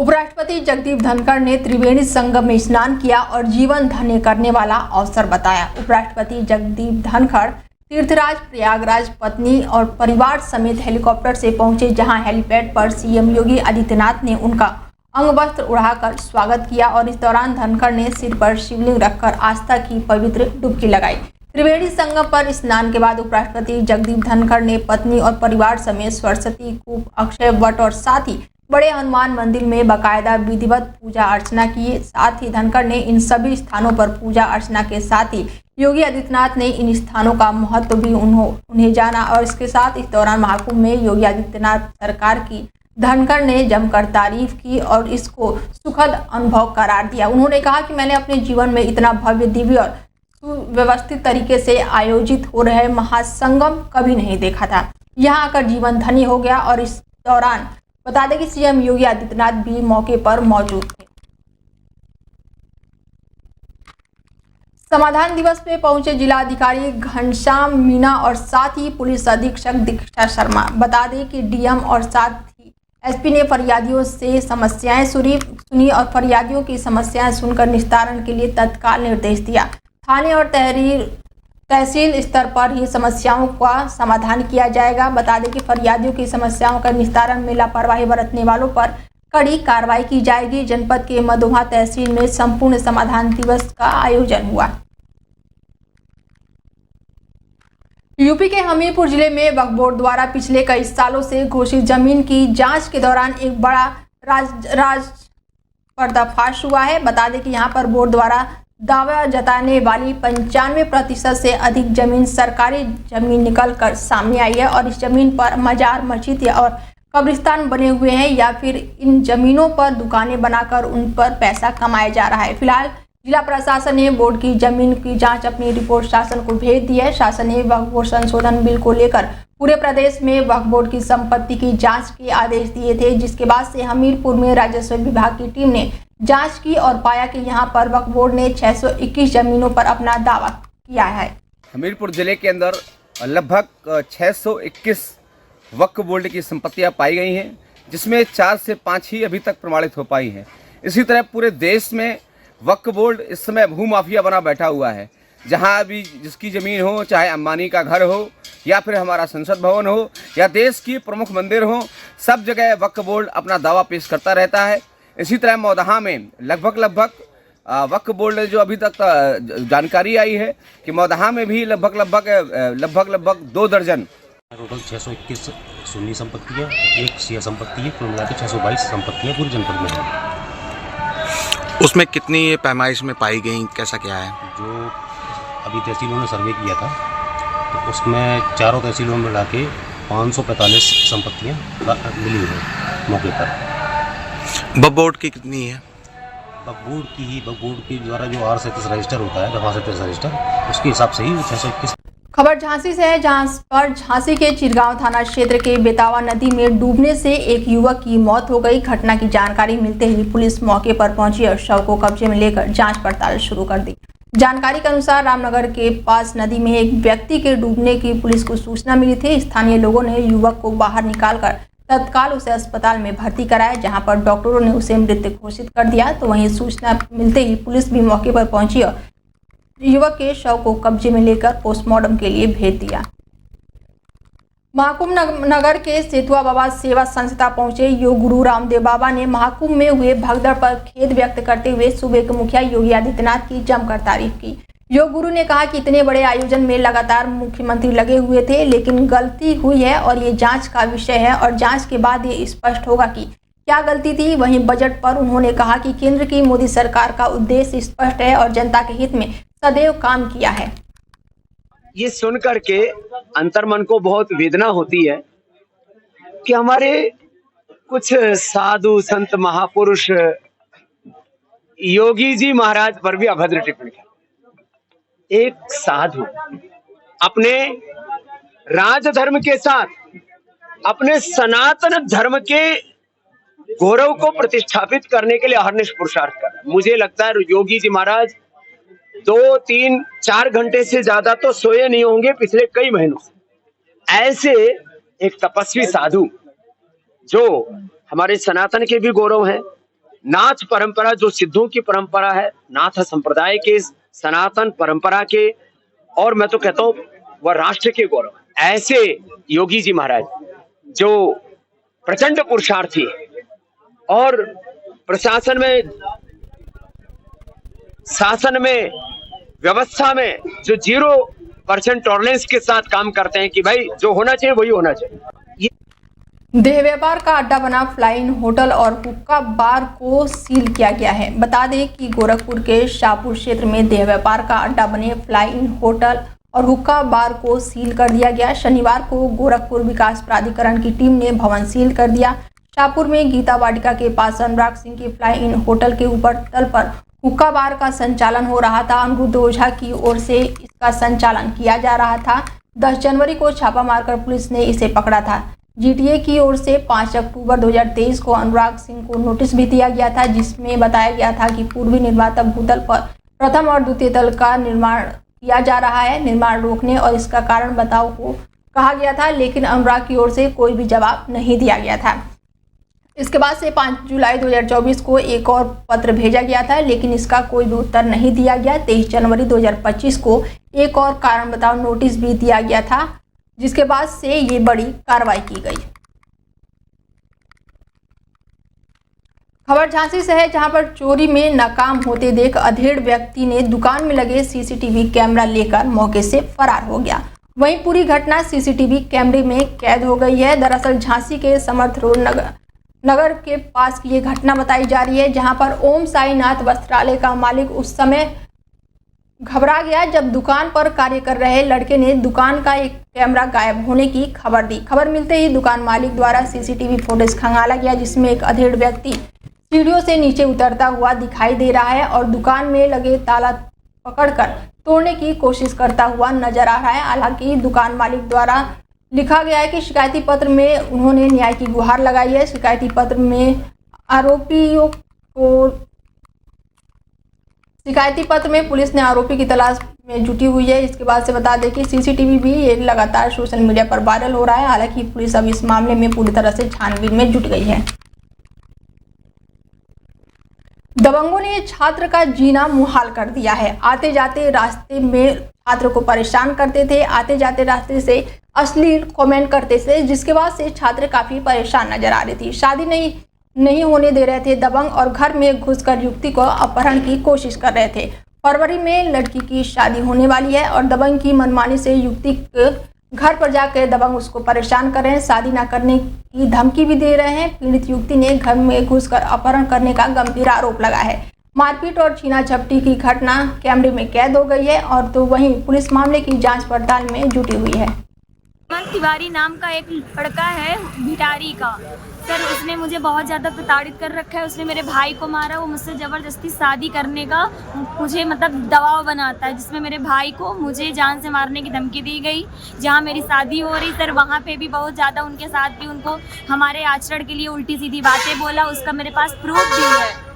उपराष्ट्रपति जगदीप धनखड़ ने त्रिवेणी संगम में स्नान किया और जीवन धन्य करने वाला अवसर बताया। उपराष्ट्रपति जगदीप धनखड़ तीर्थराज प्रयागराज पत्नी और परिवार समेत हेलीकॉप्टर से पहुंचे, जहां हेलीपैड पर सीएम योगी आदित्यनाथ ने उनका अंग वस्त्र उड़ाकर स्वागत किया और इस दौरान धनखड़ ने सिर पर शिवलिंग रखकर आस्था की पवित्र डुबकी लगाई। त्रिवेणी संगम पर स्नान के बाद उपराष्ट्रपति जगदीप धनखड़ ने पत्नी और परिवार समेत सरस्वती कूप, अक्षय वट और साथ ही बड़े हनुमान मंदिर में बाकायदा विधिवत पूजा अर्चना की। साथ ही धनखड़ ने इन सभी स्थानों पर पूजा अर्चना के साथ ही योगी आदित्यनाथ ने इन स्थानों का महत्व भी उन्हें जाना और इसके साथ इस दौरान महाकुंभ में योगी आदित्यनाथ सरकार की धनखड़ ने जमकर तारीफ की और इसको सुखद अनुभव करार दिया। उन्होंने कहा कि मैंने अपने जीवन में इतना भव्य, दिव्य और सुव्यवस्थित तरीके से आयोजित हो रहे महासंगम कभी नहीं देखा था। यहाँ आकर जीवन धन्य हो गया। और इस दौरान बता दें कि सीएम योगी आदित्यनाथ भी मौके पर मौजूद थे। समाधान दिवस पे पहुंचे जिलाधिकारी घनश्याम मीणा और साथ ही पुलिस अधीक्षक दीक्षा शर्मा। बता दें कि डीएम और साथ ही एसपी ने फरियादियों से समस्याएं सुनी और फरियादियों की समस्याएं सुनकर निस्तारण के लिए तत्काल निर्देश दिया। थाने और तहसील स्तर पर ही समस्याओं का समाधान किया जाएगा। बता दें कि फरियादियों की समस्याओं का निस्तारण में लापरवाही बरतने वालों पर कड़ी कार्रवाई की जाएगी। जनपद के मधोहा तहसील में संपूर्ण समाधान दिवस का आयोजन हुआ। यूपी के हमीरपुर जिले में वक्फ बोर्ड द्वारा पिछले कई सालों से घोषित जमीन की जांच के दौरान एक बड़ा राज पर्दाफाश हुआ है। बता दें कि यहां पर बोर्ड द्वारा दावा जताने वाली 95% से अधिक जमीन सरकारी जमीन निकल कर सामने आई है और इस जमीन पर मजार, मस्जिद और कब्रिस्तान बने हुए हैं या फिर इन जमीनों पर दुकानें बनाकर उन पर पैसा कमाया जा रहा है। फिलहाल जिला प्रशासन ने बोर्ड की जमीन की जांच अपनी रिपोर्ट शासन को भेज दी है। शासन ने वक्फ बोर्ड संशोधन बिल को लेकर पूरे प्रदेश में वक्फ बोर्ड की संपत्ति की जांच के आदेश दिए थे, जिसके बाद से हमीरपुर में राजस्व विभाग की टीम ने जांच की और पाया कि यहां पर वक्फ बोर्ड ने 621 जमीनों पर अपना दावा किया है। हमीरपुर जिले के अंदर लगभग 621 वक्फ बोर्ड की संपत्तियां पाई गई हैं, जिसमें 4 से 5 ही अभी तक प्रमाणित हो पाई हैं। इसी तरह पूरे देश में वक्फ बोर्ड इस समय भूमाफिया बना बैठा हुआ है। जहां भी जिसकी ज़मीन हो, चाहे अंबानी का घर हो या फिर हमारा संसद भवन हो या देश की प्रमुख मंदिर हो, सब जगह वक्फ बोर्ड अपना दावा पेश करता रहता है। इसी तरह मौदहा में लगभग वक्फ बोर्ड जो अभी तक जानकारी आई है कि मौदहा में भी लगभग 2 दर्जन टोटल 621 सुन्नी संपत्तियाँ, 1 शिया संपत्ति है, कुल मिलाकर 622 संपत्तियाँ पूरे जनपद में हैं। उसमें कितनी ये पैमाइश में पाई गई, कैसा क्या है? जो अभी तहसीलों ने सर्वे किया था तो उसमें चारों तहसीलों में मिला के 545 संपत्तियाँ मिली हैं मौके पर। वक्फ बोर्ड की कितनी है? वक्फ बोर्ड के द्वारा जो R37 रजिस्टर होता है, दफा 37 रजिस्टर, उसके हिसाब से ही 621। खबर झांसी से है, जहां पर झांसी के चिरगांव थाना क्षेत्र के बेतावा नदी में डूबने से एक युवक की मौत हो गई। घटना की जानकारी मिलते ही पुलिस मौके पर पहुंची और शव को कब्जे में लेकर जांच पड़ताल शुरू कर दी। जानकारी के अनुसार रामनगर के पास नदी में एक व्यक्ति के डूबने की पुलिस को सूचना मिली थी। स्थानीय लोगों ने युवक को बाहर निकालकर तत्काल उसे अस्पताल में भर्ती कराया, जहां पर डॉक्टरों ने उसे मृत घोषित कर दिया। तो वहीं सूचना मिलते ही पुलिस भी मौके पर पहुंची और युवक के शव को कब्जे में लेकर पोस्टमार्टम के लिए भेज दिया। महाकुंभ नगर के सेतुआ बाबा सेवा संस्था पहुंचे योग गुरु रामदेव बाबा ने महाकुंभ में हुए भगदड़ पर खेद व्यक्त करते हुए सूबे के मुखिया योगी आदित्यनाथ की जमकर तारीफ की। योग गुरु ने कहा कि इतने बड़े आयोजन में लगातार मुख्यमंत्री लगे हुए थे, लेकिन गलती हुई है और ये जांच का विषय है और जांच के बाद ये स्पष्ट होगा कि क्या गलती थी। वहीं बजट पर उन्होंने कहा कि केंद्र की मोदी सरकार का उद्देश्य स्पष्ट है और जनता के हित में सदैव काम किया है। ये सुन करके अंतर्मन को बहुत वेदना होती है कि हमारे कुछ साधु संत महापुरुष योगी जी महाराज पर भी अभद्र टिप्पणी की। एक साधु अपने राजधर्म के साथ अपने सनातन धर्म के गौरव को प्रतिष्ठापित करने के लिए अहर्निश पुरुषार्थ कर रहे हैं। मुझे लगता है योगी जी महाराज 2, 3, 4 घंटे से ज्यादा तो सोए नहीं होंगे पिछले कई महीनों से। ऐसे एक तपस्वी साधु जो हमारे सनातन के भी गौरव हैं, नाथ परंपरा, जो सिद्धों की परंपरा है, नाथ संप्रदाय के, सनातन परंपरा के, और मैं तो कहता हूँ वह राष्ट्र के गौरव, ऐसे योगी जी महाराज जो प्रचंड पुरुषार्थी और प्रशासन में, शासन में, व्यवस्था में जो 0% टॉलरेंस के साथ काम करते हैं कि भाई जो होना चाहिए वही होना चाहिए। देह व्यापार का अड्डा बना फ्लाइंग होटल और हुक्का बार को सील किया गया है। बता दें कि गोरखपुर के शाहपुर क्षेत्र में देह व्यापार का अड्डा बने फ्लाइंग होटल और हुक्का बार को सील कर दिया गया। शनिवार को गोरखपुर विकास प्राधिकरण की टीम ने भवन सील कर दिया। शाहपुर में गीता वाटिका के पास अनुराग सिंह की फ्लाइंग होटल के ऊपर तल पर हुक्का बार का संचालन हो रहा था। अनिरुद्ध ओझा की ओर से इसका संचालन किया जा रहा था। 10 जनवरी को छापा मारकर पुलिस ने इसे पकड़ा था। जीटीए की ओर से 5 अक्टूबर 2023 को अनुराग सिंह को नोटिस भी दिया गया था, जिसमें बताया गया था कि पूर्वी निर्वातक भूतल पर प्रथम और द्वितीय तल का निर्माण किया जा रहा है। निर्माण रोकने और इसका कारण बताओ को कहा गया था, लेकिन अनुराग की ओर से कोई भी जवाब नहीं दिया गया था। इसके बाद से 5 जुलाई 2024 को एक और पत्र भेजा गया था, लेकिन इसका कोई भी उत्तर नहीं दिया गया। 23 जनवरी 2025 को एक और कारण बताओ नोटिस भी दिया गया था, जिसके बाद से ये बड़ी कार्रवाई की गई। खबर झांसी से है, जहां पर चोरी में नाकाम होते देख अधेड़ व्यक्ति ने दुकान में लगे सीसीटीवी कैमरा लेकर मौके से फरार हो गया। वहीं पूरी घटना सीसीटीवी कैमरे में कैद हो गई है। दरअसल झांसी के समर्थ रोड नगर के पास की ये घटना बताई जा रही है, जहां पर ओम साईनाथ वस्त्रालय का मालिक उस समय घबरा गया जब दुकान पर कार्य कर रहे लड़के ने दुकान का एक कैमरा गायब होने की खबर दी। खबर मिलते ही दुकान मालिक द्वारा सीसीटीवी फुटेज खंगाला गया, जिसमें एक अधेड़ व्यक्ति सीढ़ियों से नीचे उतरता हुआ दिखाई दे रहा है और दुकान में लगे ताला पकड़कर तोड़ने की कोशिश करता हुआ नजर आ रहा है। हालांकि दुकान मालिक द्वारा लिखा गया है कि शिकायती पत्र में उन्होंने न्याय की गुहार लगाई है। शिकायती पत्र में पुलिस ने आरोपी की तलाश में जुटी हुई है। इसके बाद से बता दें कि सीसीटीवी भी ये लगातार सोशल मीडिया पर वायरल हो रहा है। हालांकि पुलिस अब इस मामले में पूरी तरह से छानबीन में जुट गई है। दबंगों ने छात्र का जीना मुहाल कर दिया है। आते जाते रास्ते में छात्र को परेशान करते थे, आते जाते रास्ते से अश्लील कमेंट करते थे, जिसके बाद से छात्र काफी परेशान नजर आ रही थी। शादी नहीं होने दे रहे थे दबंग और घर में घुसकर युवती को अपहरण की कोशिश कर रहे थे। फरवरी में लड़की की शादी होने वाली है और दबंग की मनमानी से युवती घर पर जाकर दबंग उसको परेशान कर रहे हैं, शादी ना करने की धमकी भी दे रहे हैं। पीड़ित युवती ने घर में घुसकर अपहरण करने का गंभीर आरोप लगा है। मारपीट और छीना झपटी की घटना कैमरे में कैद हो गई है और तो वहीं पुलिस मामले की जांच पड़ताल में जुटी हुई है। तिवारी नाम का एक लड़का है भिटारी का, सर उसने मुझे बहुत ज़्यादा प्रताड़ित कर रखा है। उसने मेरे भाई को मारा, वो मुझसे ज़बरदस्ती शादी करने का मुझे दबाव बनाता है, जिसमें मेरे भाई को मुझे जान से मारने की धमकी दी गई। जहाँ मेरी शादी हो रही सर, वहाँ पे भी बहुत ज़्यादा उनके साथ भी उनको हमारे आचरण के लिए उल्टी सीधी बातें बोला, उसका मेरे पास प्रूफ भी है।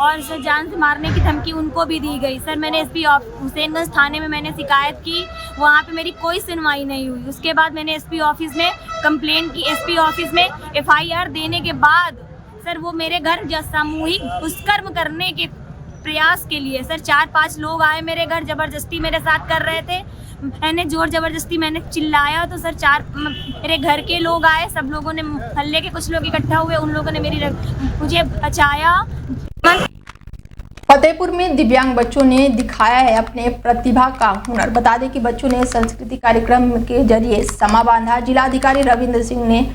और सर जान से मारने की धमकी उनको भी दी गई। सर मैंने एसपी हुसैनगंज थाने में मैंने शिकायत की, वहाँ पे मेरी कोई सुनवाई नहीं हुई। उसके बाद मैंने एसपी ऑफिस में कंप्लेंट की। एसपी ऑफिस में एफआईआर देने के बाद सर वो मेरे घर सामूहिक दुष्कर्म करने के प्रयास के लिए सर 4-5 लोग आए मेरे घर, ज़बरदस्ती मेरे साथ कर रहे थे। मैंने जोर ज़बरदस्ती मैंने चिल्लाया तो सर मेरे घर के लोग आए, सब लोगों ने, मोहल्ले के कुछ लोग इकट्ठा हुए, उन लोगों ने मुझे बचाया। फतेहपुर में दिव्यांग बच्चों ने दिखाया है अपने प्रतिभा का हुनर। बता दें कि बच्चों ने सांस्कृतिक कार्यक्रम के जरिए समा बांधा। जिलाधिकारी रविंद्र सिंह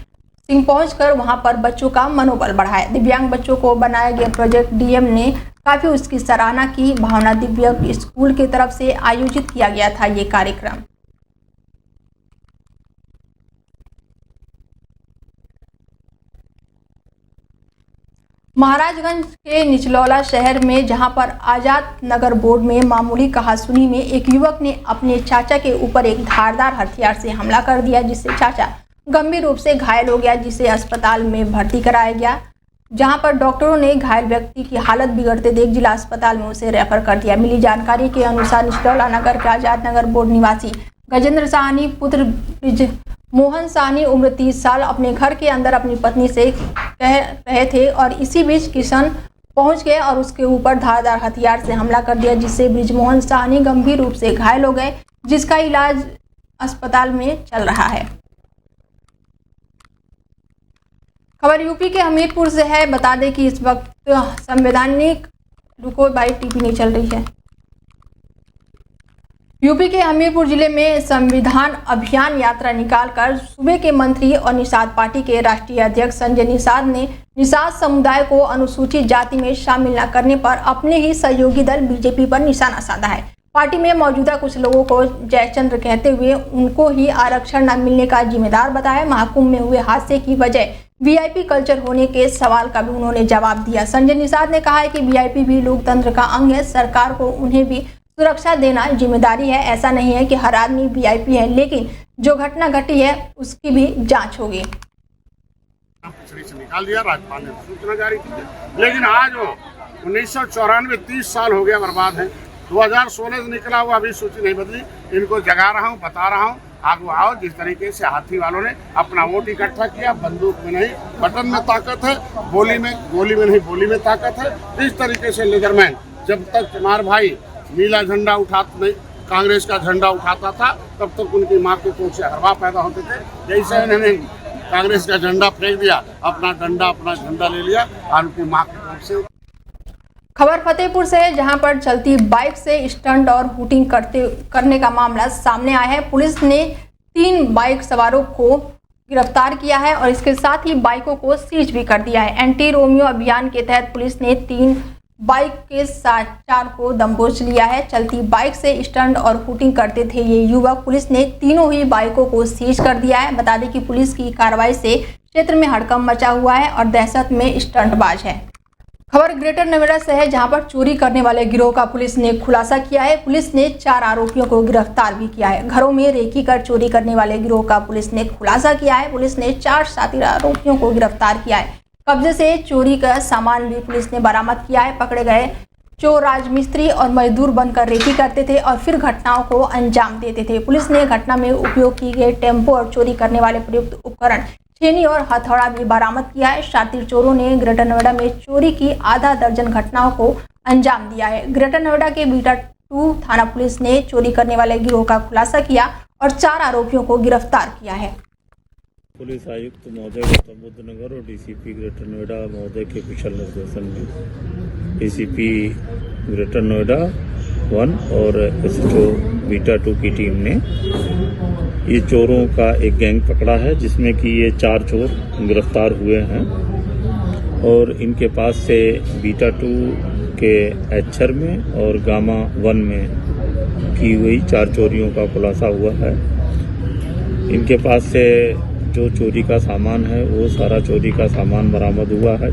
पहुंचकर वहां पर बच्चों का मनोबल बढ़ाया। दिव्यांग बच्चों को बनाया गया प्रोजेक्ट डीएम ने काफी उसकी सराहना की। भावना दिव्यांग स्कूल की तरफ से आयोजित किया गया था ये कार्यक्रम। महाराजगंज के निचलौला शहर में जहां पर आजाद नगर बोर्ड में मामूली कहासुनी में एक युवक ने अपने चाचा के ऊपर एक धारदार हथियार से हमला कर दिया, जिससे चाचा गंभीर रूप से घायल हो गया, जिसे अस्पताल में भर्ती कराया गया, जहां पर डॉक्टरों ने घायल व्यक्ति की हालत बिगड़ते देख जिला अस्पताल में उसे रेफर कर दिया। मिली जानकारी के अनुसार निचलौला नगर के आजाद नगर बोर्ड निवासी गजेंद्र साहनी पुत्र मोहन साहनी उम्र 30 साल अपने घर के अंदर अपनी पत्नी से कह रहे थे और इसी बीच किशन पहुंच गए और उसके ऊपर धारदार हथियार से हमला कर दिया, जिससे बृजमोहन साहनी गंभीर रूप से घायल हो गए, जिसका इलाज अस्पताल में चल रहा है। खबर यूपी के हमीरपुर से है। बता दें कि इस वक्त संवैधानिक टीवी नहीं चल रही है। यूपी के हमीरपुर जिले में संविधान अभियान यात्रा निकालकर सूबे के मंत्री और निषाद पार्टी के राष्ट्रीय अध्यक्ष संजय निषाद ने निषाद समुदाय को अनुसूचित जाति में शामिल न करने पर अपने ही सहयोगी दल बीजेपी पर निशाना साधा है। पार्टी में मौजूदा कुछ लोगों को जयचंद्र कहते हुए उनको ही आरक्षण न मिलने का जिम्मेदार बताया। महाकुंभ में हुए हादसे की वजह वीआईपी कल्चर होने के सवाल का भी उन्होंने जवाब दिया। संजय निषाद ने कहा है कि वीआईपी भी लोकतंत्र का अंग है, सरकार को उन्हें भी सुरक्षा देना जिम्मेदारी है। ऐसा नहीं है कि हर आदमी वीआईपी है, लेकिन जो घटना घटी है उसकी भी जांच होगी। से निकाल दिया, राज्यपाल ने सूचना जारी की, लेकिन आज वो 1994 30 साल हो गया बर्बाद है। 2016 से निकला हुआ अभी सूची नहीं बदली। इनको जगा रहा हूँ, बता रहा हूँ, आगू आओ। जिस तरीके से हाथी वालों ने अपना वोट इकट्ठा किया, बंदूक में नहीं बटन में ताकत है, गोली में नहीं बोली में ताकत है। इस तरीके से लेदरमैन जब तक तुम्हारे भाई नीला झंडा उठाता नहीं, कांग्रेस का झंडा उठाता था, तब तक उनकी माँ के कोख से हरवा पैदा होते थे। जैसे इन्होंने कांग्रेस का झंडा फेंक दिया, अपना झंडा ले लिया और उनकी माँ के कोख से। खबर फतेहपुर से है, जहां पर चलती बाइक से स्टंट और हुटिंग करने का मामला सामने आया है। पुलिस ने 3 बाइक सवारों को गिरफ्तार किया है और इसके साथ ही बाइकों को सीज भी कर दिया है। एंटी रोमियो अभियान के तहत पुलिस ने 3 बाइक के साथ 4 को दमबोच लिया है। चलती बाइक से स्टंट और हुटिंग करते थे ये युवक। पुलिस ने तीनों ही बाइकों को सीज कर दिया है। बता दें कि पुलिस की कार्रवाई से क्षेत्र में हड़कंप मचा हुआ है और दहशत में स्टंटबाज है। खबर ग्रेटर नोएडा से है, जहां पर चोरी करने वाले गिरोह का पुलिस ने खुलासा किया है। पुलिस ने 4 आरोपियों को गिरफ्तार भी किया है। घरों में रेकी कर चोरी करने वाले गिरोह का पुलिस ने खुलासा किया है। पुलिस ने 4 साथी आरोपियों को गिरफ्तार किया है। कब्जे से चोरी का सामान भी पुलिस ने बरामद किया है। पकड़े गए चोर राजमिस्त्री और मजदूर बनकर रेकी करते थे और फिर घटनाओं को अंजाम देते थे। पुलिस ने घटना में उपयोग की गए टेम्पो और चोरी करने वाले प्रयुक्त उपकरण, छेनी और हथौड़ा भी बरामद किया है। शातिर चोरों ने ग्रेटर नोएडा में चोरी की आधा दर्जन घटनाओं को अंजाम दिया है। ग्रेटर नोएडा के बीटा 2 थाना पुलिस ने चोरी करने वाले गिरोह का खुलासा किया और 4 आरोपियों को गिरफ्तार किया है। पुलिस आयुक्त महोदय गौतम बुद्ध नगर और डीसीपी ग्रेटर नोएडा महोदय के कुशल निर्देशन में डीसीपी ग्रेटर नोएडा 1 और एसएचओ बीटा 2 की टीम ने ये चोरों का एक गैंग पकड़ा है, जिसमें कि ये 4 चोर गिरफ्तार हुए हैं और इनके पास से बीटा 2 के एचर में और गामा 1 में की हुई 4 चोरियों का खुलासा हुआ है। इनके पास से जो चोरी का सामान है वो सारा चोरी का सामान बरामद हुआ है।